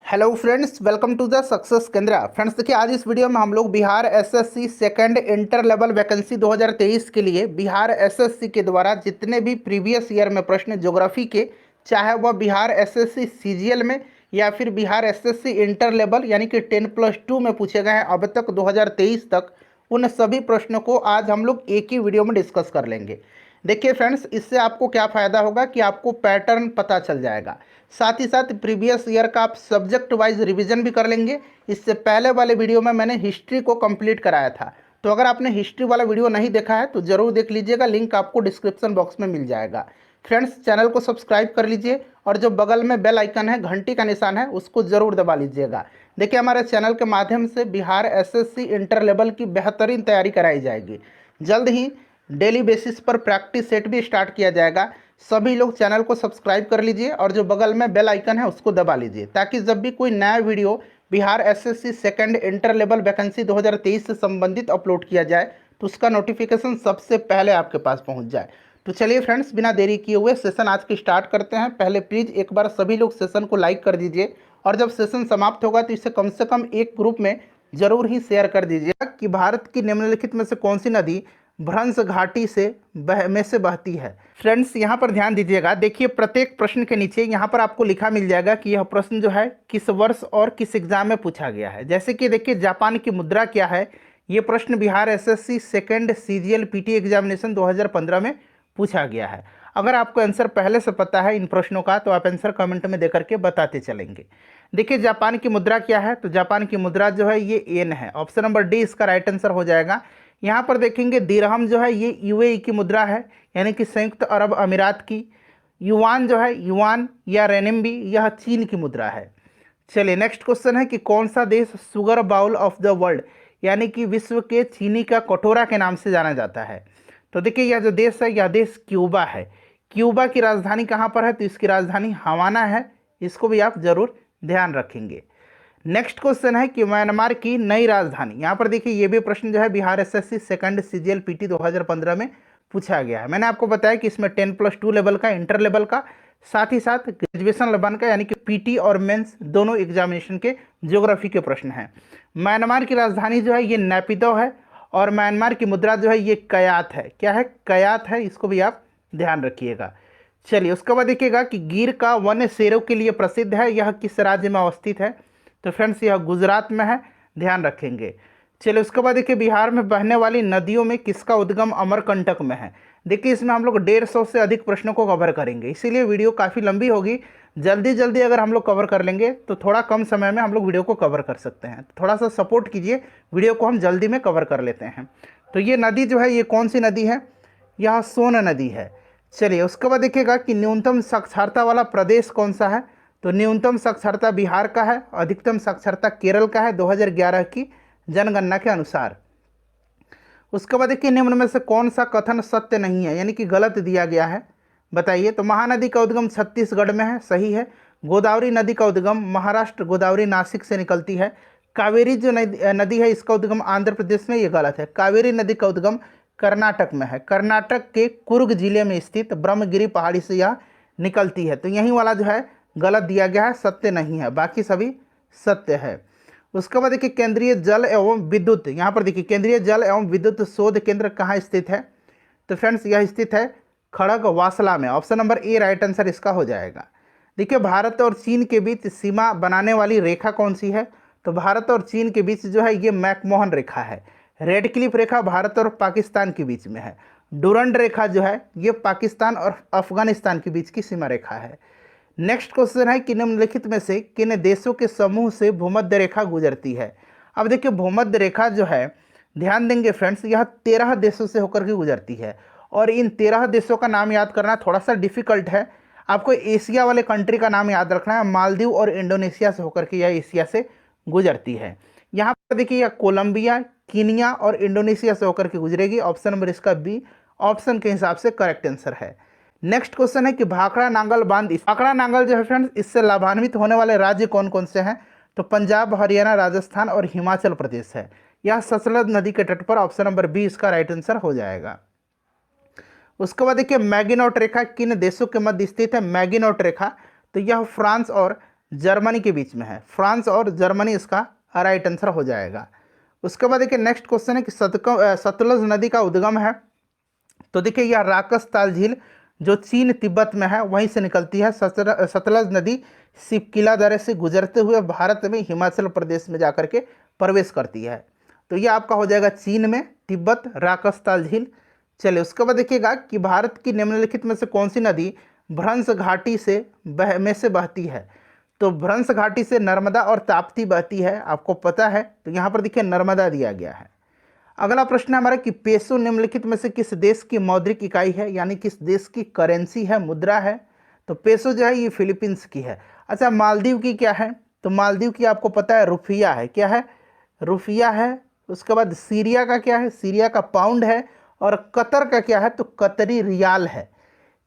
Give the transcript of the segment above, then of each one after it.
Hello friends, welcome to the success केंद्र। Friends देखिए, आज इस वीडियो में हम लोग Bihar SSC second inter level vacancy 2023 के लिए बिहार एसएससी के द्वारा जितने भी प्रीवियस ईयर में प्रश्न ज्योग्राफी के, चाहे वह बिहार एसएससी सीजीएल में या फिर बिहार एसएससी इंटर लेवल यानी कि 10+2 में पूछे गए हैं अब तक 2023 तक, उन सभी प्रश्नों को आज हम लोग एक ही वीडियो में डिस्कस कर लेंगे। देखिए फ्रेंड्स, इससे आपको क्या फ़ायदा होगा कि आपको पैटर्न पता चल जाएगा, साथ ही साथ प्रीवियस ईयर का आप सब्जेक्ट वाइज रिवीजन भी कर लेंगे। इससे पहले वाले वीडियो में मैंने हिस्ट्री को कंप्लीट कराया था, तो अगर आपने हिस्ट्री वाला वीडियो नहीं देखा है तो ज़रूर देख लीजिएगा, लिंक आपको डिस्क्रिप्शन बॉक्स में मिल जाएगा। फ्रेंड्स, चैनल को सब्सक्राइब कर लीजिए और जो बगल में बेल आइकन है, घंटी का निशान है, उसको ज़रूर दबा लीजिएगा। देखिए, हमारे चैनल के माध्यम से बिहार एसएससी इंटर लेवल की बेहतरीन तैयारी कराई जाएगी। जल्द ही डेली बेसिस पर प्रैक्टिस सेट भी स्टार्ट किया जाएगा। सभी लोग चैनल को सब्सक्राइब कर लीजिए और जो बगल में बेल आइकन है उसको दबा लीजिए, ताकि जब भी कोई नया video Bihar SSC second inter level vacancy 2023 से संबंधित अपलोड किया जाए तो उसका नोटिफिकेशन सबसे पहले आपके पास पहुंच जाए। तो चलिए फ्रेंड्स, बिना देरी किए हुए सेशन आज की स्टार्ट करते हैं। पहले प्लीज़ एक बार सभी लोग सेशन को लाइक कर दीजिए और जब सेशन समाप्त होगा तो इसे कम से कम एक ग्रुप में जरूर ही शेयर कर दीजिएगा कि भारत की निम्नलिखित में से कौन सी नदी भ्रंश घाटी से बहती है। फ्रेंड्स, यहाँ पर ध्यान दीजिएगा। देखिए, प्रत्येक प्रश्न के नीचे यहाँ पर आपको लिखा मिल जाएगा कि यह प्रश्न जो है किस वर्ष और किस एग्जाम में पूछा गया है। जैसे कि देखिए, जापान की मुद्रा क्या है, ये प्रश्न Bihar SSC second CGL PT examination 2015 में पूछा गया है। अगर आपको आंसर पहले से पता है इन प्रश्नों का तो आप आंसर कमेंट में देकर के बताते चलेंगे। देखिए, जापान की मुद्रा क्या है, तो जापान की मुद्रा जो है ये येन है। ऑप्शन नंबर डी इसका राइट आंसर हो जाएगा। यहाँ पर देखेंगे दिरहम जो है ये यूएई की मुद्रा है, यानी कि संयुक्त अरब अमीरात की। युआन जो है, युआन या रेनिम्बी, यह चीन की मुद्रा है। चलिए, नेक्स्ट क्वेश्चन है कि कौन सा देश sugar bowl of the world यानी कि विश्व के चीनी का कटोरा के नाम से जाना जाता है। तो देखिए, यह जो देश है यह देश क्यूबा है। क्यूबा की राजधानी कहाँ पर है, तो इसकी राजधानी हवाना है। इसको भी आप जरूर ध्यान रखेंगे। नेक्स्ट क्वेश्चन है कि म्यांमार की नई राजधानी। यहाँ पर देखिए, ये भी प्रश्न जो है Bihar SSC second CGL PT 2015 में पूछा गया है। मैंने आपको बताया कि इसमें 10+2 लेवल का, इंटर लेवल का, साथ ही साथ ग्रेजुएशन लेवल का यानी कि पीटी और मेंस दोनों एग्जामिनेशन के ज्योग्राफी के प्रश्न हैं। म्यांमार की राजधानी जो है ये नैपिदो है और म्यांमार की मुद्रा जो है ये कयात है। क्या है, कयात है। इसको भी आप ध्यान रखिएगा। चलिए, उसके बाद देखिएगा कि गिर का वन शेरों के लिए प्रसिद्ध है, यह किस राज्य में अवस्थित है, तो फ्रेंड्स यह गुजरात में है, ध्यान रखेंगे। चलिए, उसके बाद देखिए बिहार में बहने वाली नदियों में किसका उद्गम अमरकंटक में है। देखिए, इसमें हम लोग 150 से अधिक प्रश्नों को कवर करेंगे, इसीलिए वीडियो काफ़ी लंबी होगी। जल्दी जल्दी अगर हम लोग कवर कर लेंगे तो थोड़ा कम समय में हम लोग वीडियो को कवर कर सकते हैं। थोड़ा सा सपोर्ट कीजिए, वीडियो को हम जल्दी में कवर कर लेते हैं। तो ये नदी जो है ये कौन सी नदी है, यह सोन नदी है। चलिए, उसके बाद देखिएगा कि न्यूनतम साक्षरता वाला प्रदेश कौन सा है, तो न्यूनतम साक्षरता बिहार का है, अधिकतम साक्षरता केरल का है 2011 की जनगणना के अनुसार। उसके बाद देखिए, निम्न में से कौन सा कथन सत्य नहीं है यानी कि गलत दिया गया है, बताइए। तो महानदी का उद्गम छत्तीसगढ़ में है, सही है। गोदावरी नदी का उद्गम महाराष्ट्र, गोदावरी नासिक से निकलती है। कावेरी जो नदी है इसका उद्गम आंध्र प्रदेश में, ये गलत है। कावेरी नदी का उद्गम कर्नाटक में है, कर्नाटक के कुर्ग जिले में स्थित ब्रह्मगिरी पहाड़ी से यह निकलती है। तो यही वाला जो है गलत दिया गया है, सत्य नहीं है, बाकी सभी सत्य है। उसके बाद देखिए, केंद्रीय जल एवं विद्युत, यहाँ पर देखिए केंद्रीय जल एवं विद्युत शोध केंद्र कहाँ स्थित है, तो फ्रेंड्स यह स्थित है खड़गवासला में। Option number A right answer इसका हो जाएगा। देखिए, भारत और चीन के बीच सीमा बनाने वाली रेखा कौन सी है, तो भारत और चीन के बीच जो है ये मैकमोहन रेखा है। रेड क्लिफ रेखा भारत और पाकिस्तान के बीच में है। डूरंड रेखा जो है ये पाकिस्तान और अफगानिस्तान के बीच की सीमा रेखा है। नेक्स्ट क्वेश्चन है कि निम्नलिखित में से किन देशों के समूह से भूमध्य रेखा गुजरती है। अब देखिए, भूमध्य रेखा जो है, ध्यान देंगे फ्रेंड्स, यह 13 देशों से होकर के गुजरती है और इन 13 देशों का नाम याद करना थोड़ा सा डिफिकल्ट है। आपको एशिया वाले कंट्री का नाम याद रखना है। मालदीव और इंडोनेशिया से होकर के यह एशिया से गुजरती है। यहाँ पर देखिए, यह कोलंबिया, कीनिया और इंडोनेशिया से होकर के गुजरेगी। ऑप्शन नंबर इसका बी ऑप्शन के हिसाब से करेक्ट आंसर है। नेक्स्ट क्वेश्चन है कि भाखड़ा नांगल बांध, भाखड़ा नांगल जो है फ्रेंड्स, इससे लाभान्वित होने वाले राज्य कौन कौन से हैं, तो पंजाब, हरियाणा, राजस्थान और हिमाचल प्रदेश है। यह सतलज नदी के तट पर, ऑप्शन नंबर बी इसका राइट आंसर हो जाएगा। उसके बाद देखिए, मैगिनोट रेखा किन देशों के मध्य स्थित है। मैगिनोट रेखा, तो यह फ्रांस और जर्मनी के बीच में है। फ्रांस और जर्मनी इसका राइट आंसर हो जाएगा। उसके बाद देखिए नेक्स्ट क्वेश्चन है कि सतलज नदी का उद्गम है। तो देखिए यह राकस झील जो चीन तिब्बत में है वहीं से निकलती है। सतलज नदी सिपकिला दर्रे से गुजरते हुए भारत में हिमाचल प्रदेश में जाकर के प्रवेश करती है। तो यह आपका हो जाएगा चीन में तिब्बत राकस झील। चलिए उसके बाद देखिएगा कि भारत की निम्नलिखित में से कौन सी नदी भ्रंश घाटी से बहती है। तो भ्रंश घाटी से नर्मदा और ताप्ती बहती है, आपको पता है। तो यहाँ पर देखिए नर्मदा दिया गया है। अगला प्रश्न है हमारा कि पेसो निम्नलिखित में से किस देश की मौद्रिक इकाई है, यानी किस देश की करेंसी है, मुद्रा है। तो पेसो जो है ये फिलीपींस की है। अच्छा मालदीव की क्या है, तो मालदीव की आपको पता है रुपया है। क्या है, रुपया है। उसके बाद सीरिया का क्या है, सीरिया का पाउंड है। और कतर का क्या है, तो कतरी रियाल है।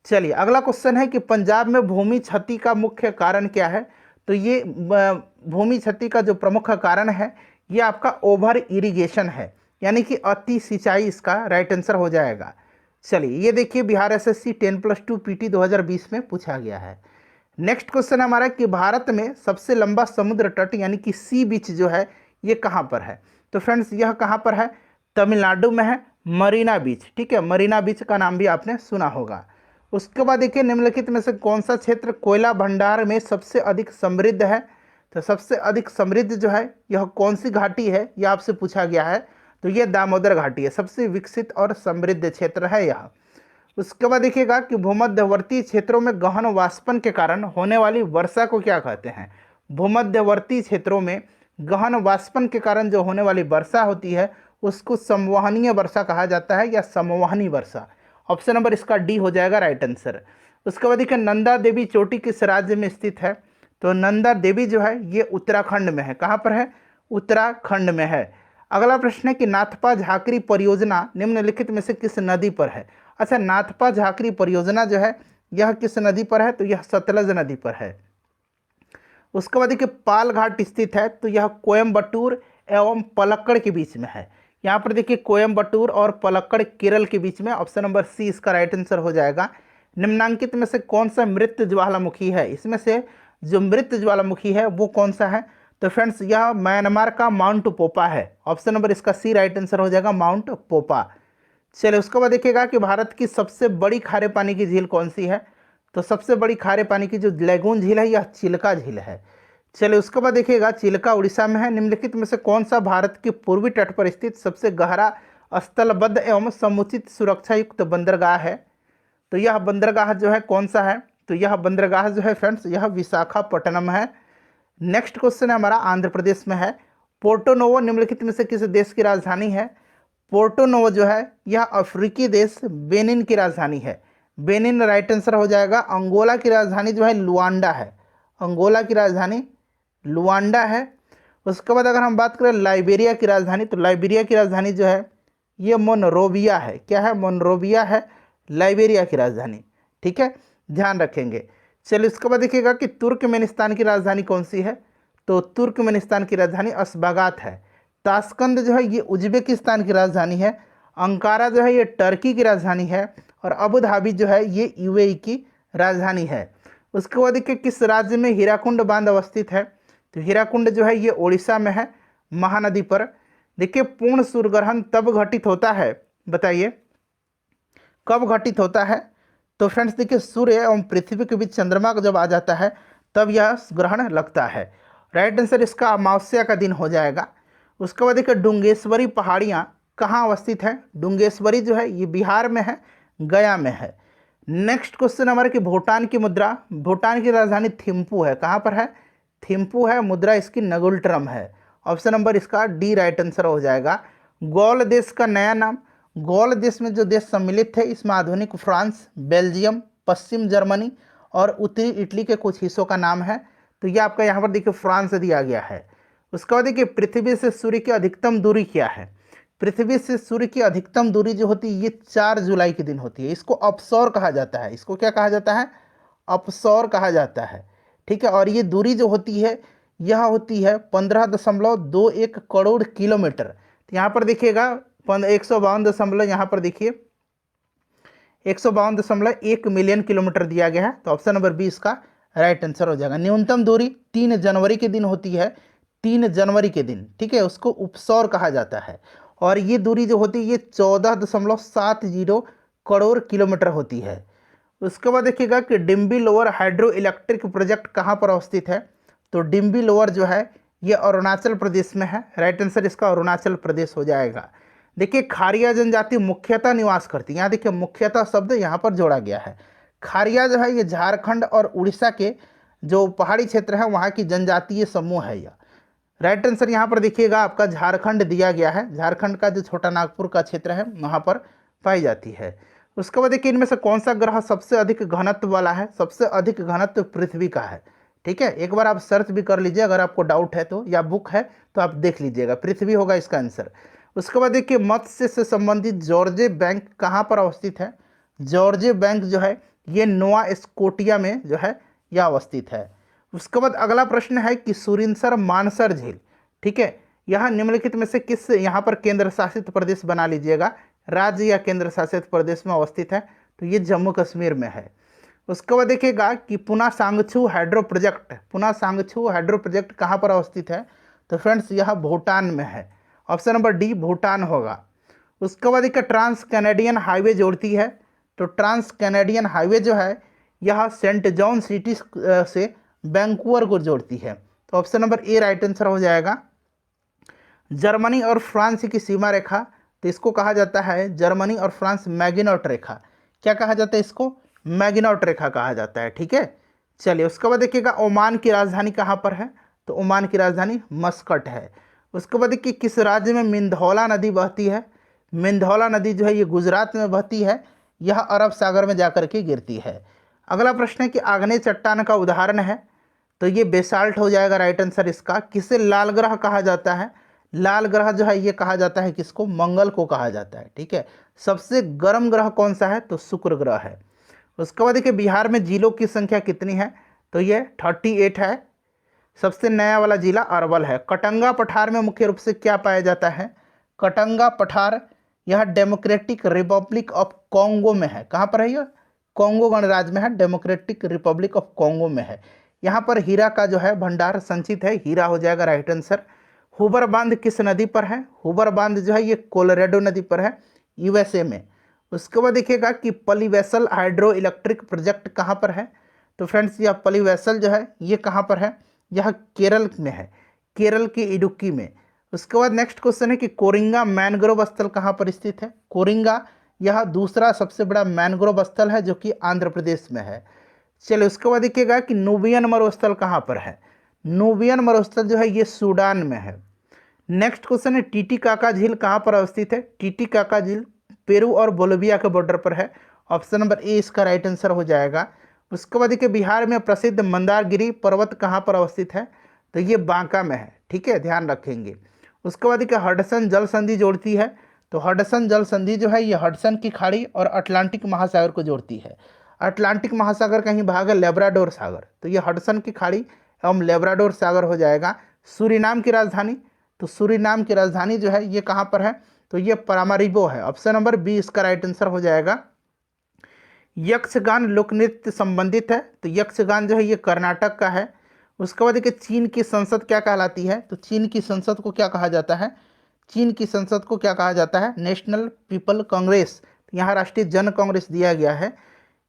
चलिए अगला क्वेश्चन है कि पंजाब में भूमि क्षति का मुख्य कारण क्या है। तो ये भूमि क्षति का जो प्रमुख कारण है ये आपका ओवर इरिगेशन है, यानी कि अति सिंचाई इसका राइट आंसर हो जाएगा। चलिए ये देखिए बिहार एसएससी 10+2 पीटी 2020 में पूछा गया है। नेक्स्ट क्वेश्चन हमारा कि भारत में सबसे लंबा समुद्र तट यानी कि सी बीच जो है ये कहाँ पर है। तो फ्रेंड्स यह कहाँ पर है, तमिलनाडु में है, मरीना बीच। ठीक है, मरीना बीच का नाम भी आपने सुना होगा। उसके बाद देखिए निम्नलिखित में से कौन सा क्षेत्र कोयला भंडार में सबसे अधिक समृद्ध है। तो सबसे अधिक समृद्ध जो है यह कौन सी घाटी है, यह आपसे पूछा गया है। तो यह दामोदर घाटी है, सबसे विकसित और समृद्ध क्षेत्र है यह। उसके बाद देखिएगा कि भूमध्यवर्ती क्षेत्रों में गहन वाष्पन के कारण होने वाली वर्षा को क्या कहते हैं। भूमध्यवर्ती क्षेत्रों में गहन वाष्पन के कारण जो होने वाली वर्षा होती है उसको संवहनीय वर्षा कहा जाता है या समवहनी वर्षा। ऑप्शन नंबर इसका डी हो जाएगा राइट आंसर। उसके बाद देखिए नंदा देवी चोटी किस राज्य में स्थित है। तो नंदा देवी जो है ये उत्तराखंड में है। कहाँ पर है, उत्तराखंड में है। अगला प्रश्न है कि नाथपा झाकरी परियोजना निम्नलिखित में से किस नदी पर है। अच्छा नाथपा झाकरी परियोजना जो है यह किस नदी पर है, तो यह सतलज नदी पर है। उसके बाद देखिए पाल घाट स्थित है, तो यह कोयम्बटूर एवं पलक्कड़ के बीच में है। यहाँ पर देखिए कोयम्बटूर और पलक्कड़ केरल के बीच में। ऑप्शन नंबर सी इसका राइट आंसर हो जाएगा। निम्नांकित में से कौन सा मृत ज्वालामुखी है, इसमें से जो मृत ज्वालामुखी है वो कौन सा है। तो फ्रेंड्स यह म्यांमार का माउंट पोपा है। ऑप्शन नंबर इसका सी राइट आंसर हो जाएगा, माउंट पोपा। चलिए उसके बाद देखिएगा कि भारत की सबसे बड़ी खारे पानी की झील कौन सी है। तो सबसे बड़ी खारे पानी की जो लैगून झील है यह चिल्का झील है। चलिए उसके बाद देखिएगा चिल्का उड़ीसा में है। निम्नलिखित में से कौन सा भारत के पूर्वी तट पर स्थित सबसे गहरा स्थलबद्ध एवं समुचित सुरक्षा युक्त बंदरगाह है। तो यह बंदरगाह जो है कौन सा है, तो यह बंदरगाह जो है फ्रेंड्स यह विशाखापट्टनम है। नेक्स्ट क्वेश्चन है हमारा आंध्र प्रदेश में है। पोर्टो नोवो निम्नलिखित में से किस देश की राजधानी है। पोर्टो नोवो जो है यह अफ्रीकी देश बेनिन की राजधानी है। बेनिन राइट आंसर हो जाएगा। अंगोला की राजधानी जो है लुआंडा है। अंगोला की राजधानी लुआंडा है। उसके बाद अगर हम बात करें लाइबेरिया की राजधानी, तो लाइबेरिया की राजधानी जो है ये मोनरोविया है। क्या है, मोनरोविया है लाइबेरिया की राजधानी। ठीक है, ध्यान रखेंगे। चलिए उसके बाद देखिएगा कि तुर्कमेनिस्तान की राजधानी कौन सी है। तो तुर्कमेनिस्तान की राजधानी अशबागात है। ताशकंद जो है ये उज्बेकिस्तान की राजधानी है। अंकारा जो है ये टर्की की राजधानी है। और अबू धाबी जो है ये यूएई की राजधानी है। उसके बाद देखिए किस राज्य में हीराकुंड बांध अवस्थित है। तो हीराकुंड जो है ये ओडिशा में है, महानदी पर। देखिए पूर्ण सूर्यग्रहण तब घटित होता है, बताइए कब घटित होता है। तो फ्रेंड्स देखिए सूर्य एवं पृथ्वी के बीच चंद्रमा जब आ जाता है तब यह ग्रहण लगता है। राइट आंसर इसका अमावस्या का दिन हो जाएगा। उसके बाद देखिए डुंगेश्वरी पहाड़ियाँ कहाँ अवस्थित है। डुंगेश्वरी जो है ये बिहार में है, गया में है। नेक्स्ट क्वेश्चन हमारे कि भूटान की मुद्रा, भूटान की राजधानी थिम्पू है। कहाँ पर है, थिम्पू है। मुद्रा इसकी नगुल्ट्रम है। ऑप्शन नंबर इसका डी राइट आंसर हो जाएगा। गौल देश का नया नाम, गौल देश में जो देश सम्मिलित थे इसमें आधुनिक फ्रांस, बेल्जियम, पश्चिम जर्मनी और उत्तरी इटली के कुछ हिस्सों का नाम है। तो ये आपका यहाँ पर देखिए फ्रांस दिया गया है। उसके बाद देखिए पृथ्वी से सूर्य की अधिकतम दूरी क्या है। पृथ्वी से सूर्य की अधिकतम दूरी जो होती है ये 4 जुलाई के दिन होती है। इसको अपसौर कहा जाता है। इसको क्या कहा जाता है, अपसौर कहा जाता है। ठीक है, और ये दूरी जो होती है यह होती है 15.21 करोड़ किलोमीटर। तो यहाँ पर देखिएगा 152 यहाँ पर देखिए 152.1 मिलियन किलोमीटर दिया गया है। तो ऑप्शन नंबर बी इसका राइट आंसर हो जाएगा। न्यूनतम दूरी 3 जनवरी के दिन होती है, 3 जनवरी के दिन, ठीक है, उसको उपसौर कहा जाता है। और ये दूरी जो होती है ये 14.70 करोड़ किलोमीटर होती है। उसके बाद देखिएगा कि डिम्बी लोअर हाइड्रो इलेक्ट्रिक प्रोजेक्ट कहाँ पर अवस्थित है, तो डिम्बी लोअर जो है ये अरुणाचल प्रदेश में है। राइट आंसर इसका अरुणाचल प्रदेश हो जाएगा। देखिए खारिया जनजाति मुख्यतः निवास करती है, यहाँ देखिए मुख्यतः शब्द यहाँ पर जोड़ा गया है। खारिया जो है ये झारखंड और उड़ीसा के जो पहाड़ी क्षेत्र है वहाँ की जनजातीय समूह है यह। राइट आंसर यहाँ पर देखिएगा आपका झारखंड दिया गया है, झारखंड का जो छोटा नागपुर का क्षेत्र है वहाँ पर पाई जाती है। उसके बाद देखिए इनमें से कौन सा ग्रह सबसे अधिक घनत्व वाला है, सबसे अधिक घनत्व पृथ्वी का है। ठीक है, एक बार आप सर्च भी कर लीजिए अगर आपको डाउट है तो, या बुक है तो आप देख लीजिएगा, पृथ्वी होगा इसका आंसर। उसके बाद देखिए मत्स्य से संबंधित जॉर्जे बैंक कहाँ पर अवस्थित है, जॉर्जे बैंक जो है ये नोवा स्कोटिया में जो है यह अवस्थित है। उसके बाद अगला प्रश्न है कि सुरिनसर मानसर झील, ठीक है, यह निम्नलिखित में से किस यहाँ पर केंद्र शासित प्रदेश बना लीजिएगा, राज्य या केंद्र शासित प्रदेश में अवस्थित है, तो ये जम्मू कश्मीर में है। उसके बाद देखिएगा कि पुना सांगछू हाइड्रो प्रोजेक्ट, पुना सांगछू हाइड्रो प्रोजेक्ट कहाँ पर अवस्थित है, तो फ्रेंड्स यह भूटान में है। ऑप्शन नंबर डी भूटान होगा। उसके बाद एक ट्रांस कैनेडियन हाईवे जोड़ती है, तो ट्रांस कैनेडियन हाईवे जो है यह सेंट जॉन सिटी से वैंकूवर को जोड़ती है, तो option number A right answer हो जाएगा। जर्मनी और फ्रांस की सीमा रेखा, तो इसको कहा जाता है जर्मनी और फ्रांस मैगिनॉट रेखा। क्या कहा जाता है इसको, मैगिनॉट रेखा कहा जाता है। ठीक है, चलिए उसके बाद देखिएगा ओमान की राजधानी कहाँ पर है, तो ओमान की राजधानी मस्कट है। उसके बाद देखिए किस राज्य में मिंधौला नदी बहती है, मिंधौला नदी जो है ये गुजरात में बहती है, यह अरब सागर में जाकर के गिरती है। अगला प्रश्न है कि आग्नेय चट्टान का उदाहरण है, तो ये बेसाल्ट हो जाएगा राइट आंसर इसका। किसे लाल ग्रह कहा जाता है, लाल ग्रह जो है ये कहा जाता है किसको, मंगल को कहा जाता है। ठीक है, सबसे गर्म ग्रह कौन सा है, तो शुक्र ग्रह है। उसके बाद देखिए बिहार में जिलों की संख्या कितनी है, तो ये 38 है। सबसे नया वाला जिला अरवल है। कटंगा पठार में मुख्य रूप से क्या पाया जाता है, कटंगा पठार यह डेमोक्रेटिक रिपब्लिक ऑफ कॉन्गो में है। कहाँ पर है यह, कॉन्गो गणराज्य में है, डेमोक्रेटिक रिपब्लिक ऑफ कॉन्गो में है। यहाँ पर हीरा का जो है भंडार संचित है, हीरा हो जाएगा राइट आंसर। हुबर बांध किस नदी पर है, हुबर बांध जो है ये कोलोराडो नदी पर है, यूएसए में। उसके बाद देखिएगा कि पलीवेसल हाइड्रो इलेक्ट्रिक प्रोजेक्ट कहाँ पर है, तो फ्रेंड्स यह पलीवेसल जो है ये कहाँ पर है, यह केरल में है, केरल के इडुक्की में। उसके बाद नेक्स्ट क्वेश्चन है कि कोरिंगा मैनग्रोव स्थल कहाँ पर स्थित है, कोरिंगा यह दूसरा सबसे बड़ा मैनग्रोव स्थल है जो कि आंध्र प्रदेश में है। चलिए उसके बाद देखिएगा कि नूबियन मरुस्थल कहाँ पर है, नूबियन मरुस्थल जो है ये सूडान में है। नेक्स्ट क्वेश्चन है टीटीकाका झील कहाँ पर अवस्थित है, टीटीकाका झील पेरू और बोलिविया के बॉर्डर पर है। ऑप्शन नंबर ए इसका राइट आंसर हो जाएगा। उसके बाद देखिए बिहार में प्रसिद्ध मंदारगिरी पर्वत कहाँ पर अवस्थित है, तो ये बांका में है। ठीक है, ध्यान रखेंगे। उसके बाद देखिए हडसन जल संधि जोड़ती है, तो हडसन जल संधि जो है ये हडसन की खाड़ी और अटलांटिक महासागर को जोड़ती है। अटलांटिक महासागर कहीं भाग है लेब्राडोर सागर, तो ये हडसन की खाड़ी एवं लेब्राडोर सागर हो जाएगा। सूरीनाम की राजधानी, तो सूरीनाम की राजधानी जो है ये कहाँ पर है, तो ये परामारिबो है। ऑप्शन नंबर बी इसका राइट आंसर हो जाएगा। यक्षगान लोक नृत्य संबंधित है, तो यक्षगान जो है ये कर्नाटक का है। उसके बाद देखिए चीन की संसद क्या कहलाती है, तो चीन की संसद को क्या कहा जाता है, चीन की संसद को क्या कहा जाता है, नेशनल पीपल कांग्रेस। यहाँ राष्ट्रीय जन कांग्रेस दिया गया है।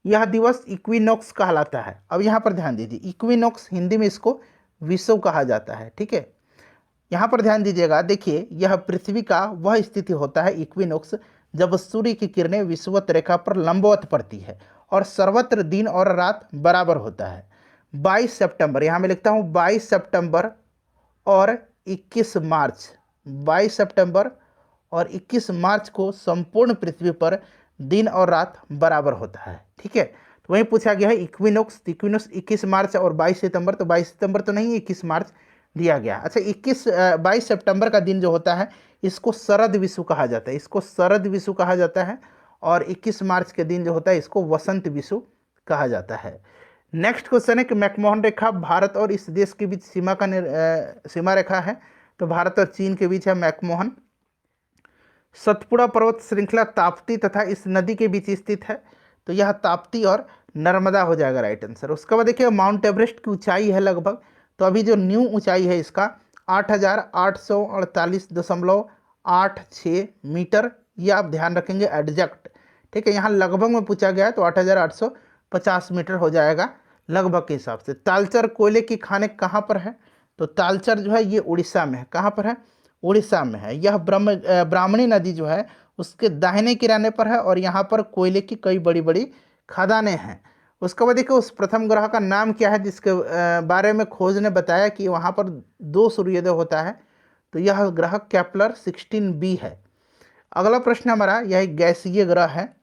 यह दिवस इक्विनॉक्स कहलाता है। अब यहाँ पर ध्यान दीजिए, इक्विनॉक्स हिंदी में इसको विषुव कहा जाता है। ठीक है, यहाँ पर ध्यान दीजिएगा, देखिए यह पृथ्वी का वह स्थिति होता है इक्विनॉक्स जब सूर्य की किरणें विषुवत रेखा पर लंबवत पड़ती है और सर्वत्र दिन और रात बराबर होता है। 22 सितंबर, यहाँ मैं लिखता हूँ 22 सितंबर और 21 मार्च, 22 सितंबर और 21 मार्च को संपूर्ण पृथ्वी पर दिन और रात बराबर होता है। ठीक है, तो वहीं पूछा गया है इक्विनॉक्स, इक्विनॉक्स 21 मार्च और 22 सितंबर, तो 22 सितंबर तो नहीं, 21 मार्च दिया गया। अच्छा 22 सितंबर का दिन जो होता है इसको शरद विषु कहा जाता है, इसको शरद विषु कहा जाता है। और 21 मार्च के दिन जो होता है इसको वसंत विषु कहा जाता है। नेक्स्ट क्वेश्चन है कि मैकमोहन रेखा भारत और इस देश के बीच सीमा रेखा है, तो भारत और चीन के बीच है मैकमोहन। सतपुड़ा पर्वत श्रृंखला ताप्ती तथा इस नदी के बीच स्थित है, तो यह ताप्ती और नर्मदा हो जाएगा राइट आंसर। उसके बाद देखिए माउंट एवरेस्ट की ऊंचाई है लगभग, तो अभी जो न्यू ऊंचाई है इसका 8,848.86 मीटर, ये आप ध्यान रखेंगे एग्जैक्ट। ठीक है, यहाँ लगभग में पूछा गया है तो 8,850 मीटर हो जाएगा लगभग के हिसाब से। तालचर कोयले की खाने कहाँ पर है? तो तालचर जो है ये उड़ीसा में है। कहाँ पर है? उड़ीसा में है। यह ब्राह्मणी नदी जो है उसके दाहिने किनारे पर है और यहाँ पर कोयले की कई बड़ी बड़ी खदानें हैं। उसके बाद देखिए उस प्रथम ग्रह का नाम क्या है जिसके बारे में खोज ने बताया कि वहाँ पर 2 सूर्योदय होता है, तो यह ग्रह केपलर 16b है। अगला प्रश्न हमारा, यह एक गैसीय ग्रह है।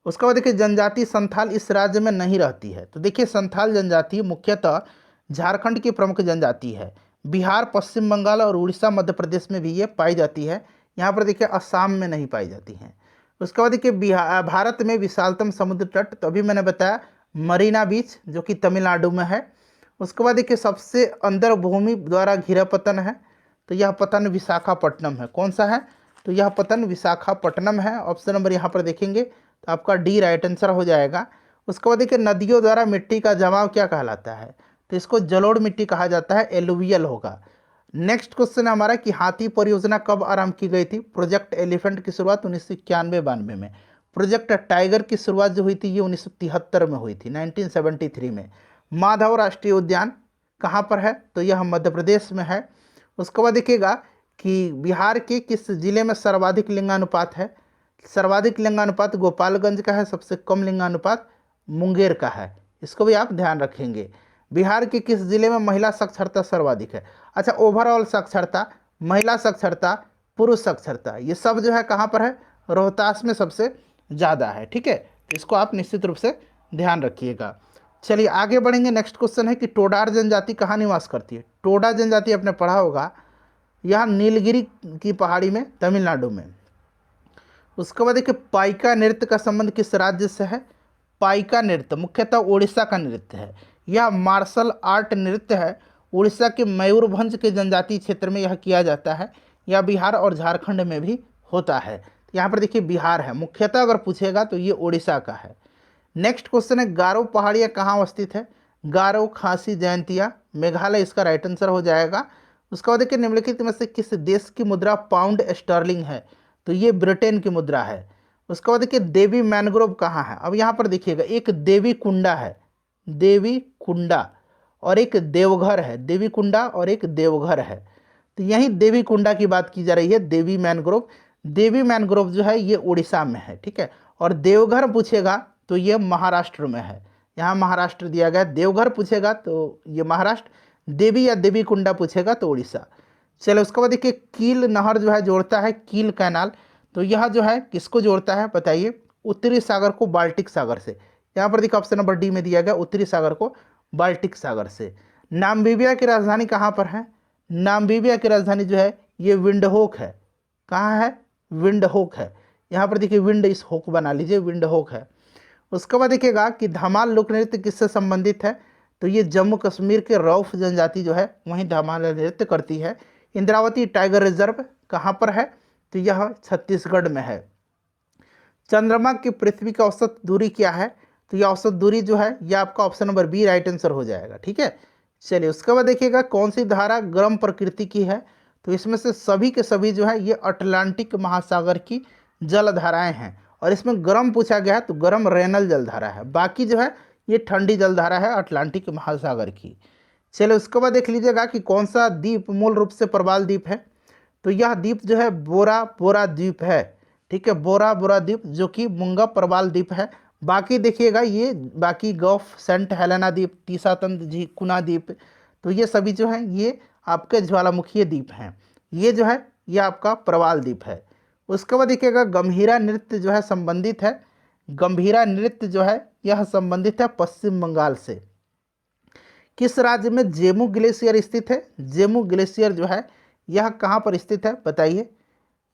उसके बाद देखिए जनजाति संथाल इस राज्य में नहीं रहती है। तो देखिए संथाल जनजाति मुख्यतः झारखंड की प्रमुख जनजाति है। बिहार, पश्चिम बंगाल और उड़ीसा, मध्य प्रदेश में भी ये पाई जाती है। यहाँ पर देखिए असम में नहीं पाई जाती हैं। उसके बाद देखिए भारत में विशालतम समुद्र तट, तो अभी मैंने बताया मरीना बीच जो कि तमिलनाडु में है। उसके बाद देखिए सबसे अंदर भूमि द्वारा घिरा पतन है, तो यह पतन विशाखापट्टनम है। कौन सा है? तो यह पतन विशाखापट्टनम है। ऑप्शन नंबर यहाँ पर देखेंगे तो आपका डी राइट आंसर हो जाएगा। उसके बाद देखिए नदियों द्वारा मिट्टी का जमाव क्या कहलाता है? तो इसको जलोढ़ मिट्टी कहा जाता है, एलुवियल होगा। नेक्स्ट क्वेश्चन है हमारा कि हाथी परियोजना कब आरंभ की गई थी? प्रोजेक्ट एलिफेंट की शुरुआत 1991-92 में। प्रोजेक्ट टाइगर की शुरुआत जो हुई थी ये 1973 में हुई थी, 1973 में। माधव राष्ट्रीय उद्यान कहाँ पर है? तो यह मध्य प्रदेश में है। उसके बाद देखिएगा कि बिहार के किस जिले में सर्वाधिक लिंगानुपात है? सर्वाधिक लिंगानुपात गोपालगंज का है, सबसे कम लिंगानुपात मुंगेर का है। इसको भी आप ध्यान रखेंगे। बिहार के किस जिले में महिला साक्षरता सर्वाधिक है? अच्छा, ओवरऑल साक्षरता, महिला साक्षरता, पुरुष साक्षरता, ये सब जो है कहाँ पर है? रोहतास में सबसे ज़्यादा है। ठीक है, इसको आप निश्चित रूप से ध्यान रखिएगा। चलिए आगे बढ़ेंगे। नेक्स्ट क्वेश्चन है कि टोडार जनजाति कहाँ निवास करती है? टोडा जनजाति आपने पढ़ा होगा, यह नीलगिरी की पहाड़ी में, तमिलनाडु में। उसके बाद देखिए पाइका नृत्य का संबंध किस राज्य से है? पाइका नृत्य मुख्यतः उड़ीसा का नृत्य है। यह मार्शल आर्ट नृत्य है। उड़ीसा के मयूरभंज के जनजातीय क्षेत्र में यह किया जाता है। यह बिहार और झारखंड में भी होता है। यहाँ पर देखिए बिहार है, मुख्यतः अगर पूछेगा तो ये उड़ीसा का है। नेक्स्ट क्वेश्चन है गारो पहाड़ियाँ कहाँ अवस्थित है? गारो, खासी, जयंतिया, मेघालय इसका राइट आंसर हो जाएगा। उसके बाद देखिए निम्नलिखित में से किस देश की मुद्रा पाउंड स्टर्लिंग है? तो ये ब्रिटेन की मुद्रा है। उसके बाद देखिए देवी मैनग्रोव कहाँ है? अब यहाँ पर देखिएगा एक देवी कुंडा है, देवी कुंडा, और एक देवघर है। देवी कुंडा और एक देवघर है, तो यही देवी कुंडा की बात की जा रही है, देवी मैनग्रोव। देवी मैनग्रोव जो है ये उड़ीसा में है। ठीक है, और देवघर पूछेगा तो ये महाराष्ट्र में है। यहाँ महाराष्ट्र दिया गया। देवघर पूछेगा तो ये महाराष्ट्र, देवी या देवी कुंडा पूछेगा तो उड़ीसा। चलो उसके बाद देखिए कील नहर जो है जोड़ता है, कील कैनाल, तो यह जो है किसको जोड़ता है बताइए? उत्तरी सागर को बाल्टिक सागर से। यहाँ पर देखिए ऑप्शन नंबर डी में दिया गया, उत्तरी सागर को बाल्टिक सागर से। नामीबिया की राजधानी कहाँ पर है? नामीबिया की राजधानी जो है ये विंडहोक है। कहाँ है? विंडहोक है। यहाँ पर देखिए विंड इस होक बना लीजिए, विंडहोक है। उसके बाद देखिएगा कि धमाल लोक नृत्य किससे संबंधित है? तो ये जम्मू कश्मीर के रौफ जनजाति जो है वहीं धमाल नृत्य करती है। इंद्रावती टाइगर रिजर्व कहाँ पर है? तो यह छत्तीसगढ़ में है। चंद्रमा की पृथ्वी की औसत दूरी क्या है? तो यह औसत दूरी जो है यह आपका option number B right answer हो जाएगा। ठीक है, चलिए उसके बाद देखिएगा कौन सी धारा गर्म प्रकृति की है? तो इसमें से सभी के सभी जो है ये अटलांटिक महासागर की जलधाराएं हैं, और इसमें गर्म पूछा गया है तो गर्म रेनल जलधारा है। बाकी जो है ये ठंडी जलधारा है अटलांटिक महासागर की। चलिए उसके बाद देख लीजिएगा कि कौन सा द्वीप मूल रूप से प्रवाल द्वीप है? तो यह द्वीप जो है बोरा बोरा द्वीप है। ठीक है, बोरा बोरा द्वीप जो कि मुंगा प्रवाल द्वीप है। बाकी देखिएगा ये बाकी गल्फ, सेंट हेलेना द्वीप, टीसातंत कुना द्वीप, तो ये सभी जो हैं ये आपके ज्वालामुखीय द्वीप हैं। ये जो है ये आपका प्रवाल द्वीप है। उसके बाद देखिएगा गंभीरा नृत्य जो है संबंधित है, गंभीरा नृत्य जो है यह संबंधित है पश्चिम बंगाल से। किस राज्य में जेमू ग्लेशियर स्थित है? जेमू ग्लेशियर जो है यह कहाँ पर स्थित है बताइए?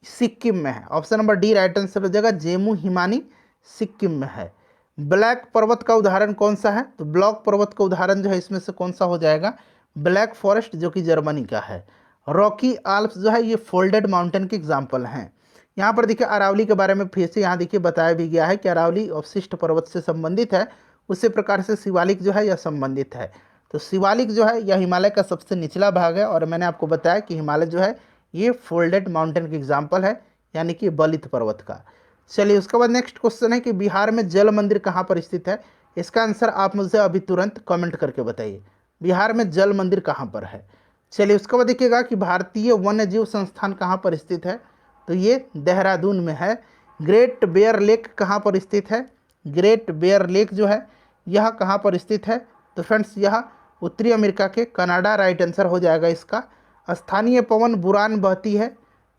सिक्किम में है। Option number D right answer हो जाएगा, जेमू हिमानी सिक्किम में है। ब्लैक पर्वत का उदाहरण कौन सा है? तो ब्लैक पर्वत का उदाहरण जो है इसमें से कौन सा हो जाएगा? ब्लैक फॉरेस्ट जो कि जर्मनी का है। रॉकी आल्प्स जो है ये फोल्डेड माउंटेन के एग्जाम्पल हैं। यहाँ पर देखिए अरावली के बारे में फिर से यहाँ देखिए बताया भी गया है कि अरावली अवशिष्ट पर्वत से संबंधित है, उसी प्रकार से शिवालिक जो है यह संबंधित है। तो शिवालिक जो है यह हिमालय का सबसे निचला भाग है, और मैंने आपको बताया कि हिमालय जो है ये फोल्डेड माउंटेन की एग्जाम्पल है, यानी कि बलित पर्वत का। चलिए उसके बाद नेक्स्ट क्वेश्चन है कि बिहार में जल मंदिर कहाँ पर स्थित है। इसका आंसर आप मुझे अभी तुरंत कमेंट करके बताइए, बिहार में जल मंदिर कहाँ पर है। चलिए उसके बाद देखिएगा कि भारतीय वन्य जीव संस्थान कहाँ पर स्थित है, तो ये देहरादून में है। ग्रेट बेयर लेक कहाँ पर स्थित है, ग्रेट बेयर लेक जो है यह कहाँ पर स्थित है, तो फ्रेंड्स यह उत्तरी अमेरिका के कनाडा, राइट आंसर हो जाएगा इसका। स्थानीय पवन बुरान बहती है,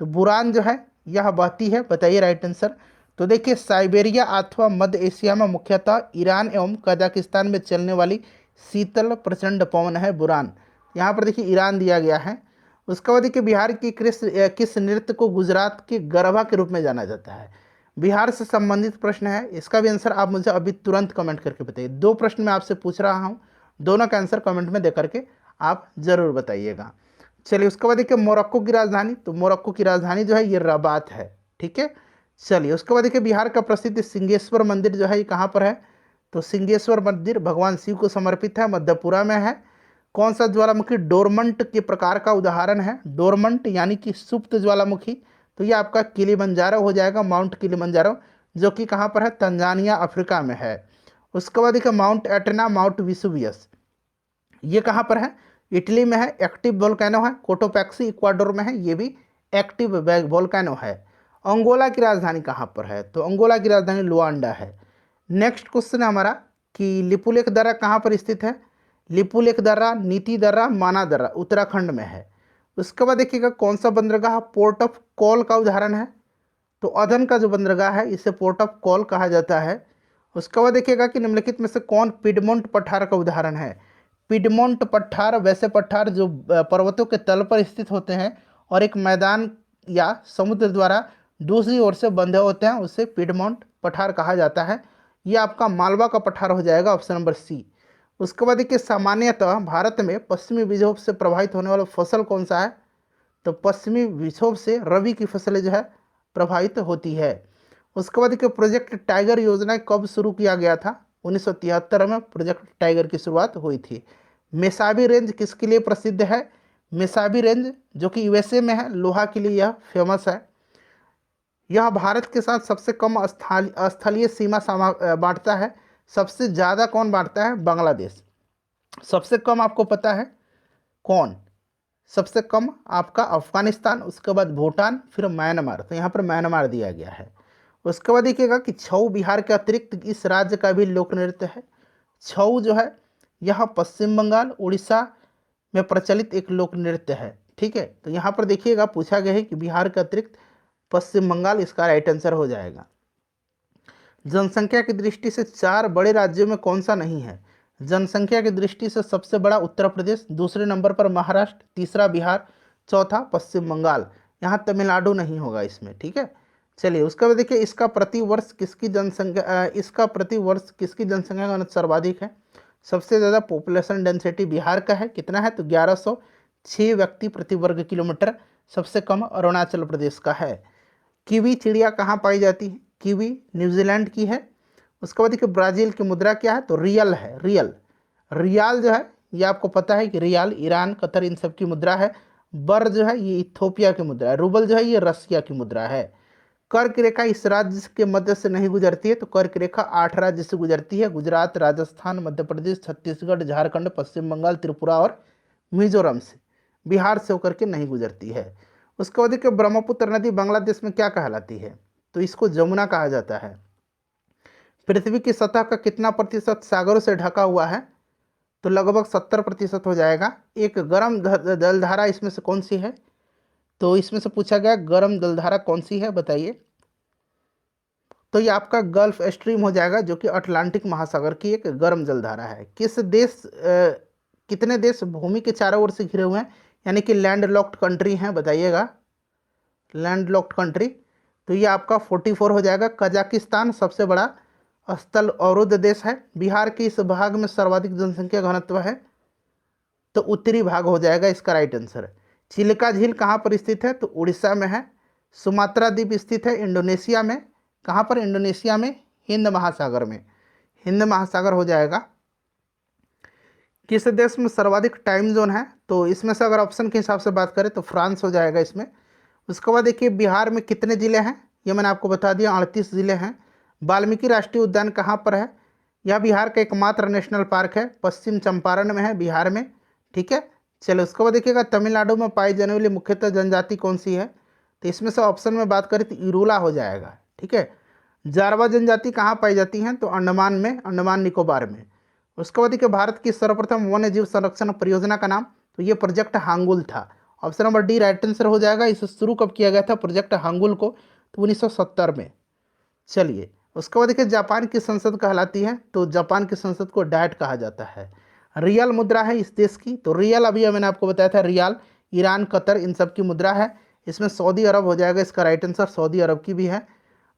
तो बुरान जो है यह बहती है, बताइए राइट आंसर। तो देखिए साइबेरिया अथवा मध्य एशिया में मुख्यतः ईरान एवं कजाकिस्तान में चलने वाली शीतल प्रचंड पवन है बुरान। यहाँ पर देखिए ईरान दिया गया है। उसके बाद देखिए बिहार की किस नृत्य को गुजरात के गरबा के रूप में जाना जाता है। बिहार से संबंधित प्रश्न है, इसका भी आंसर आप मुझे अभी तुरंत कमेंट करके बताइए। दो प्रश्न मैं आपसे पूछ रहा हूँ, दोनों का आंसर कमेंट में दे करके आप जरूर बताइएगा। चलिए उसके बाद देखिए मोरक्को की राजधानी, तो मोरक्को की राजधानी जो है ये रबात है, ठीक है। चलिए उसके बाद देखिए बिहार का प्रसिद्ध सिंहेश्वर मंदिर जो है ये कहाँ पर है, तो सिंहेश्वर मंदिर भगवान शिव को समर्पित है, मध्यपुरा में है। कौन सा ज्वालामुखी डोरमंट के प्रकार का उदाहरण है, डोरमंट यानी कि सुप्त ज्वालामुखी, तो ये आपका किलिमंजारो हो जाएगा, माउंट किलिमंजारो, जो कि कहाँ पर है, तंजानिया अफ्रीका में है। उसके बाद देखिए माउंट एटना, माउंट विसुवियस, ये कहाँ पर है, इटली में है, एक्टिव वोल्केनो है। कोटोपैक्सी इक्वाडोर में है, ये भी एक्टिव वोल्केनो है। अंगोला की राजधानी कहाँ पर है, तो अंगोला की राजधानी लुआंडा है। नेक्स्ट क्वेश्चन है हमारा कि लिपुलेख दर्रा कहाँ पर स्थित है। लिपुलेख दर्रा, नीति दर्रा, माना दर्रा उत्तराखंड में है। उसके बाद देखिएगा कौन सा बंदरगाह पोर्ट ऑफ कॉल का उदाहरण है, तो अदन का जो बंदरगाह है इसे पोर्ट ऑफ कॉल कहा जाता है। उसके बाद देखिएगा कि निम्नलिखित में से कौन पिडमोंट पठार का उदाहरण है। पिडमोंट पठार वैसे पठार जो पर्वतों के तल पर स्थित होते हैं और एक मैदान या समुद्र द्वारा दूसरी ओर से बंधे होते हैं, उसे पिडमोंट पठार कहा जाता है। ये आपका मालवा का पठार हो जाएगा, ऑप्शन नंबर सी। उसके बाद देखिए सामान्यतः भारत में पश्चिमी विक्षोभ से प्रभावित होने वाला फसल कौन सा है, तो पश्चिमी विक्षोभ से रबी की फसलें जो है प्रभावित होती है। उसके बाद देखिए प्रोजेक्ट टाइगर योजना कब शुरू किया गया था, 1973 में प्रोजेक्ट टाइगर की शुरुआत हुई थी। मेसाबी रेंज किसके लिए प्रसिद्ध है, मेसाबी रेंज जो कि यूएसए में है, लोहा के लिए यह फेमस है। यह भारत के साथ सबसे कम स्थलीय सीमा बांटता है। सबसे ज़्यादा कौन बांटता है, बांग्लादेश। सबसे कम आपको पता है कौन, सबसे कम आपका अफगानिस्तान, उसके बाद भूटान, फिर म्यांमार, तो यहाँ पर म्यांमार दिया गया है। उसके बाद देखिएगा कि छऊ बिहार के अतिरिक्त इस राज्य का भी लोक नृत्य है। छऊ जो है यह पश्चिम बंगाल, उड़ीसा में प्रचलित एक लोक नृत्य है, ठीक है। तो यहाँ पर देखिएगा पूछा गया है कि बिहार के अतिरिक्त पश्चिम बंगाल, इसका राइट आंसर हो जाएगा। जनसंख्या की दृष्टि से चार बड़े राज्यों में कौन सा नहीं है। जनसंख्या की दृष्टि से सबसे बड़ा उत्तर प्रदेश, दूसरे नंबर पर महाराष्ट्र, तीसरा बिहार, चौथा पश्चिम बंगाल। यहाँ तमिलनाडु नहीं होगा इसमें, ठीक है। चलिए उसके बाद देखिए इसका प्रतिवर्ष किसकी जनसंख्या का घनत्व सर्वाधिक है। सबसे ज़्यादा पॉपुलेशन डेंसिटी बिहार का है, कितना है, तो 1106 व्यक्ति प्रति वर्ग किलोमीटर। सबसे कम अरुणाचल प्रदेश का है। कीवी चिड़िया कहाँ पाई जाती है, कीवी न्यूजीलैंड की है। उसके बाद देखिए ब्राज़ील की मुद्रा क्या है, तो रियल है, रियल। रियाल जो है ये आपको पता है कि रियाल ईरान, कतर, इन सब की मुद्रा है। बर जो है ये इथोपिया की मुद्रा है। रूबल जो है ये रसिया की मुद्रा है। कर्क रेखा इस राज्य के मध्य से नहीं गुजरती है, तो कर्क रेखा 8 राज्य से गुजरती है, गुजरात, राजस्थान, मध्य प्रदेश, छत्तीसगढ़, झारखंड, पश्चिम बंगाल, त्रिपुरा और मिजोरम से। बिहार से होकर के नहीं गुजरती है। उसके बाद देखिए ब्रह्मपुत्र नदी बांग्लादेश में क्या कहलाती है, तो इसको जमुना कहा जाता है। पृथ्वी की सतह का कितना प्रतिशत सागरों से ढका हुआ है, तो लगभग 70% हो जाएगा। एक गर्म जलधारा इसमें से कौन सी है, तो इसमें से पूछा गया गर्म जलधारा कौन सी है, बताइए। तो ये आपका गल्फ स्ट्रीम हो जाएगा, जो कि अटलांटिक महासागर की एक गर्म जलधारा है। कितने देश भूमि के चारों ओर से घिरे हुए हैं, यानी कि लैंड लॉक्ड कंट्री हैं, बताइएगा। लैंड लॉक्ड कंट्री, तो ये आपका 44 हो जाएगा। कजाकिस्तान सबसे बड़ा स्थल अवरुद्ध देश है। बिहार के इस भाग में सर्वाधिक जनसंख्या घनत्व है, तो उत्तरी भाग हो जाएगा इसका राइट आंसर। चिल्का झील कहाँ पर स्थित है, तो उड़ीसा में है। सुमात्रा द्वीप स्थित है इंडोनेशिया में। कहाँ पर? इंडोनेशिया में, हिंद महासागर में। हिंद महासागर हो जाएगा। किस देश में सर्वाधिक टाइम जोन है? तो इसमें से अगर ऑप्शन के हिसाब से बात करें तो फ्रांस हो जाएगा इसमें। उसके बाद देखिए बिहार में कितने ज़िले हैं, ये मैंने आपको बता दिया, 38 ज़िले हैं। वाल्मीकि राष्ट्रीय उद्यान कहाँ पर है? यह बिहार का एकमात्र नेशनल पार्क है, पश्चिम चंपारण में है, बिहार में। ठीक है, चलो उसके बाद देखिएगा तमिलनाडु में पाई जाने वाली मुख्यतः जनजाति कौन सी है? तो इसमें से ऑप्शन में बात करें तो इरूला हो जाएगा। ठीक है, जारवा जनजाति कहाँ पाई जाती हैं? तो अंडमान में, अंडमान निकोबार में। उसके बाद देखिए भारत की सर्वप्रथम वन्य जीव संरक्षण परियोजना का नाम? तो ये प्रोजेक्ट हांगुल था। Option number D right answer हो जाएगा। इसे शुरू कब किया गया था प्रोजेक्ट हांगुल को? तो 1970 में। चलिए उसके बाद देखिए जापान की संसद कहलाती है? तो जापान की संसद को डायट कहा जाता है। रियल मुद्रा है इस देश की? तो रियल अभी मैंने आपको बताया था, रियाल ईरान, कतर, इन सब की मुद्रा है। इसमें सऊदी अरब हो जाएगा इसका राइट आंसर, सऊदी अरब की भी है।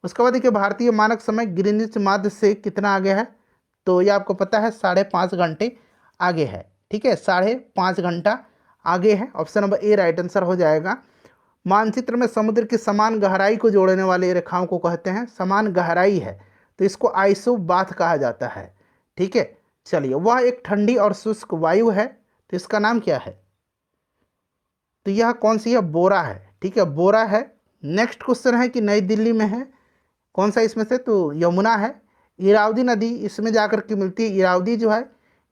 उसके बाद देखिए भारतीय मानक समय ग्रीनिच माध्य से कितना आगे है? तो ये आपको पता है 5.5 घंटे आगे है। ठीक है, 5.5 घंटा आगे है। Option number A right answer हो जाएगा। मानचित्र में समुद्र की समान गहराई को जोड़ने वाले रेखाओं को कहते हैं? समान गहराई है तो इसको आइसोबाथ कहा जाता है। ठीक है, चलिए वह एक ठंडी और शुष्क वायु है तो इसका नाम क्या है? तो यह कौन सी है? बोरा है। ठीक है, बोरा है। नेक्स्ट क्वेश्चन है कि नई दिल्ली में है, कौन सा इसमें से? तो यमुना है। इरावदी नदी इसमें जाकर के मिलती है। इरावदी जो है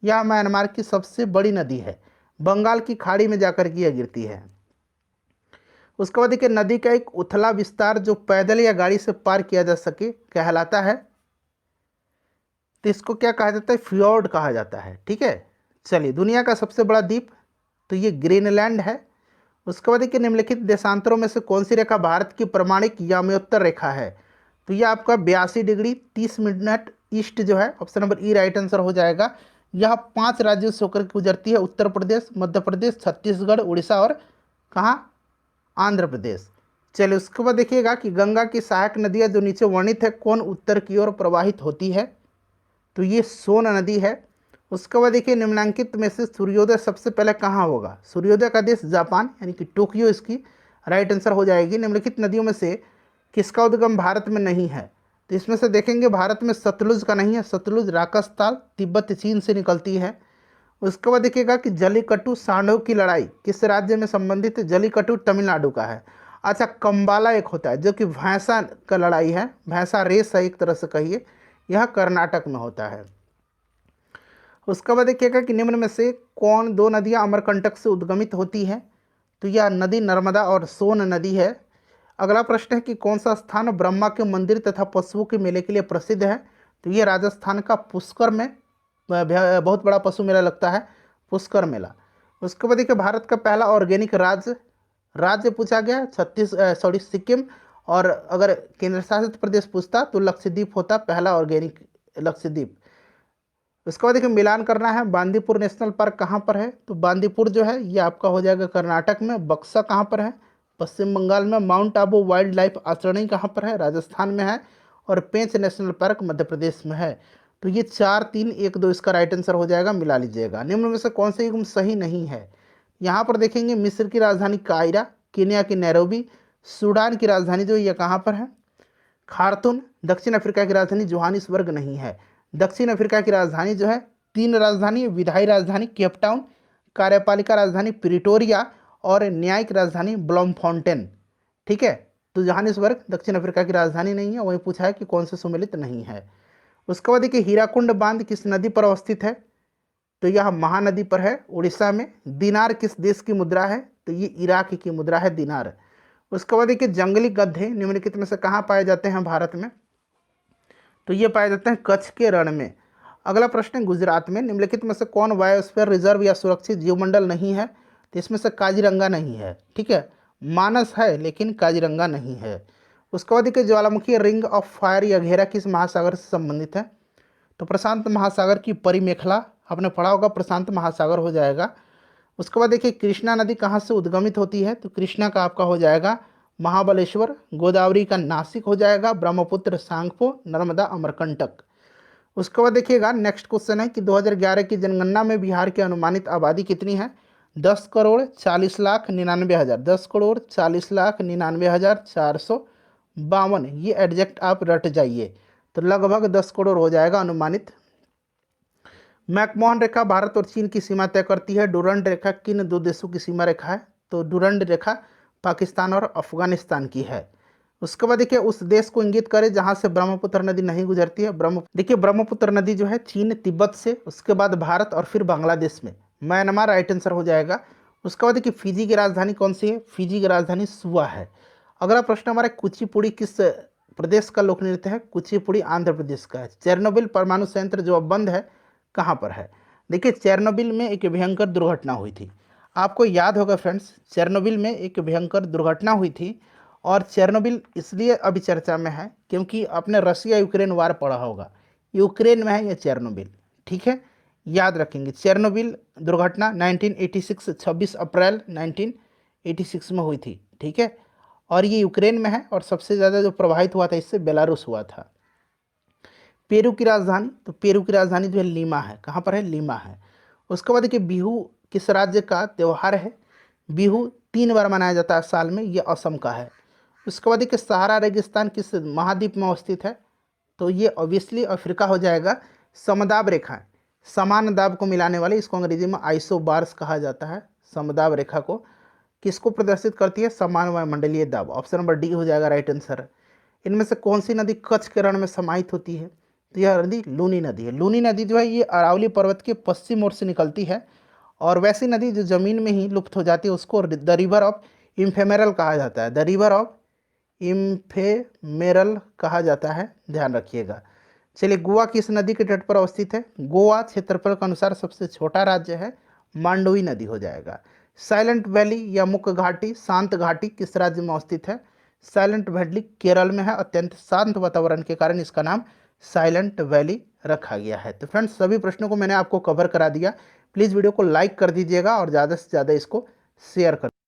यह म्यांमार की सबसे बड़ी नदी है, बंगाल की खाड़ी में जाकर के यह गिरती है। उसके बाद देखिए नदी का एक उथला विस्तार जो पैदल या गाड़ी से पार किया जा सके कहलाता है? तो इसको क्या कहा जाता है? फ्योर्ड कहा जाता है। ठीक है, चलिए दुनिया का सबसे बड़ा द्वीप? तो ये ग्रीनलैंड है। उसके बाद देखिए निम्नलिखित देशांतरों में से कौन सी रेखा भारत की प्रमाणिक याम्योत्तर रेखा है? तो ये आपका 82 डिग्री 30 मिनट ईस्ट जो है, ऑप्शन नंबर ई राइट आंसर हो जाएगा। यह 5 राज्यों से होकर गुजरती है, उत्तर प्रदेश, मध्य प्रदेश, छत्तीसगढ़, उड़ीसा और कहाँ? आंध्र प्रदेश। चलिए उसके बाद देखिएगा कि गंगा की सहायक नदियाँ जो नीचे वर्णित है कौन उत्तर की ओर प्रवाहित होती है? तो ये सोन नदी है। उसके बाद देखिए निम्नलिखित में से सूर्योदय सबसे पहले कहाँ होगा? सूर्योदय का देश जापान यानी कि टोक्यो इसकी राइट आंसर हो जाएगी। निम्नलिखित नदियों में से किसका उद्गम भारत में नहीं है? तो इसमें से देखेंगे भारत में सतलुज का नहीं है। सतलुज राजस्थान, तिब्बत, चीन से निकलती है। उसके बाद देखिएगा कि जलीकट्टू सांडों की लड़ाई किस राज्य में संबंधित है? जलीकट्टू तमिलनाडु का है। अच्छा, कंबाला एक होता है जो कि भैंसा का लड़ाई है, भैंसा रेस है एक तरह से कहिए, यह कर्नाटक में होता है। उसके बाद देखिएगा कि निम्न में से कौन 2 नदियां अमरकंटक से उद्गमित होती हैं? तो यह नदी नर्मदा और सोन नदी है। अगला प्रश्न है कि कौन सा स्थान ब्रह्मा के मंदिर तथा पशुओं के मेले के लिए प्रसिद्ध है? तो ये राजस्थान का पुष्कर में बहुत बड़ा पशु मेला लगता है, पुष्कर मेला। उसके बाद देखिए भारत का पहला ऑर्गेनिक राज्य पूछा गया, सिक्किम। और अगर केंद्र शासित प्रदेश पूछता तो लक्षद्वीप होता पहला ऑर्गेनिक, लक्षद्वीप। उसके बाद देखिए मिलान करना है, बांदीपुर नेशनल पार्क कहाँ पर है? तो बांदीपुर जो है ये आपका हो जाएगा कर्नाटक में। बक्सा कहाँ पर है? पश्चिम बंगाल में। माउंट आबू वाइल्ड लाइफ आश्रयणी कहाँ पर है? राजस्थान में है। और पेंच नेशनल पार्क मध्य प्रदेश में है। तो ये 4, 3, 1, 2 इसका राइट आंसर हो जाएगा, मिला लीजिएगा। निम्न में से कौन सा युग्म सही नहीं है? यहाँ पर देखेंगे मिस्र की राजधानी कायरा, केन्या की नैरोबी, सूडान की राजधानी जो ये कहाँ पर है? खार्तूम। दक्षिण अफ्रीका की राजधानी जोहानिसबर्ग नहीं है। दक्षिण अफ्रीका की राजधानी जो है 3 राजधानी, विधायी राजधानी केप टाउन, कार्यपालिका राजधानी प्रिटोरिया और न्यायिक राजधानी ब्लॉमफॉन्टेन। ठीक है, तो जोहानिसबर्ग दक्षिण अफ्रीका की राजधानी नहीं है। वहीं पूछा है कि कौन से सुमेलित नहीं है। उसके बाद देखिए हीराकुंड बांध किस नदी पर अवस्थित है? तो यह महानदी पर है, उड़ीसा में। दिनार किस देश की मुद्रा है? तो ये इराक की मुद्रा है, दिनार। उसके बाद देखिए जंगली गधे निम्नलिखित में से कहाँ पाए जाते हैं भारत में? तो ये पाए जाते हैं कच्छ के रण में। अगला प्रश्न है गुजरात में निम्नलिखित में से कौन बायोस्फीयर रिजर्व या सुरक्षित जीवमंडल नहीं है? तो इसमें से काजीरंगा नहीं है। ठीक है, मानस है लेकिन काजीरंगा नहीं है। उसके बाद देखिए ज्वालामुखी रिंग ऑफ फायर या घेरा किस महासागर से संबंधित है? तो प्रशांत महासागर की परिमेखला, आपने पढ़ा होगा, प्रशांत महासागर हो जाएगा। उसके बाद देखिए कृष्णा नदी कहाँ से उद्गमित होती है? तो कृष्णा का आपका हो जाएगा महाबलेश्वर। गोदावरी का नासिक हो जाएगा, ब्रह्मपुत्र सांगपो, नर्मदा अमरकंटक। उसके बाद देखिएगा नेक्स्ट क्वेश्चन है कि 2011 की जनगणना में बिहार की अनुमानित आबादी कितनी है? 10,40,99,000, 10,40,99,452। ये एडजेक्ट आप रट जाइए तो लगभग 10 करोड़ हो जाएगा अनुमानित। मैकमोहन रेखा भारत और चीन की सीमा तय करती है। डूरंड रेखा किन दो देशों की सीमा रेखा है? तो डूरंड रेखा पाकिस्तान और अफगानिस्तान की है। उसके बाद देखिए उस देश को इंगित करें जहां से ब्रह्मपुत्र नदी नहीं गुजरती है। देखिए ब्रह्मपुत्र नदी जो है चीन तिब्बत से, उसके बाद भारत और फिर बांग्लादेश में। म्यांमार राइट आंसर हो जाएगा। उसके बाद देखिए फिजी की राजधानी कौन सी है? फिजी की राजधानी सुआ है। अगला प्रश्न हमारा, कुचिपुड़ी किस प्रदेश का लोक नृत्य है? कुचिपुड़ी आंध्र प्रदेश का है। चेरनोबिल परमाणु संयंत्र जो अब बंद है कहाँ पर है? देखिए चेरनोबिल में एक भयंकर दुर्घटना हुई थी। आपको याद होगा फ्रेंड्स, चेरनोबिल में एक भयंकर दुर्घटना हुई थी। और चेरनोबिल इसलिए अभी चर्चा में है क्योंकि आपने रसिया यूक्रेन वार पढ़ा होगा, यूक्रेन में है ये चेरनोबिल। ठीक है, याद रखेंगे। चेरनोबिल दुर्घटना 1986 26 अप्रैल 1986 में हुई थी। ठीक है, और ये यूक्रेन में है और सबसे ज़्यादा जो प्रभावित हुआ था इससे बेलारूस हुआ था। पेरू की राजधानी, तो पेरू की राजधानी जो है लीमा है। कहाँ पर है? लीमा है। उसके बाद देखिए बिहू किस राज्य का त्यौहार है? बिहू 3 बार मनाया जाता है साल में, ये असम का है। उसके बाद देखिए सहारा रेगिस्तान किस महाद्वीप में अवस्थित है? तो ये ऑब्वियसली अफ्रीका हो जाएगा। समदाब रेखा, समान दाब को मिलाने वाली, इसको अंग्रेजी में आइसोबार्स कहा जाता है। समदाब रेखा को किसको प्रदर्शित करती है? समान वायुमंडलीय दाब। ऑप्शन नंबर डी हो जाएगा राइट आंसर। इनमें से कौन सी नदी कच्छ के रण में समाहित होती है? तो यह नदी लूनी नदी है। लूनी नदी जो है ये अरावली पर्वत के पश्चिम ओर से निकलती है, और वैसी नदी जो जमीन में ही लुप्त हो जाती है उसको द रिवर ऑफ इम्फेमेरल कहा जाता है। द रिवर ऑफ इम्फेमेरल कहा जाता है, ध्यान रखिएगा। चलिए गोवा किस नदी के तट पर अवस्थित है? गोवा क्षेत्रफल के अनुसार सबसे छोटा राज्य है, मांडवी नदी हो जाएगा। साइलेंट वैली या मुख्य घाटी, शांत घाटी किस राज्य में अवस्थित है? साइलेंट वैली केरल में है। अत्यंत शांत वातावरण के कारण इसका नाम साइलेंट वैली रखा गया है। तो फ्रेंड्स सभी प्रश्नों को मैंने आपको कवर करा दिया। प्लीज़ वीडियो को लाइक कर दीजिएगा और ज़्यादा से ज़्यादा इसको शेयर कर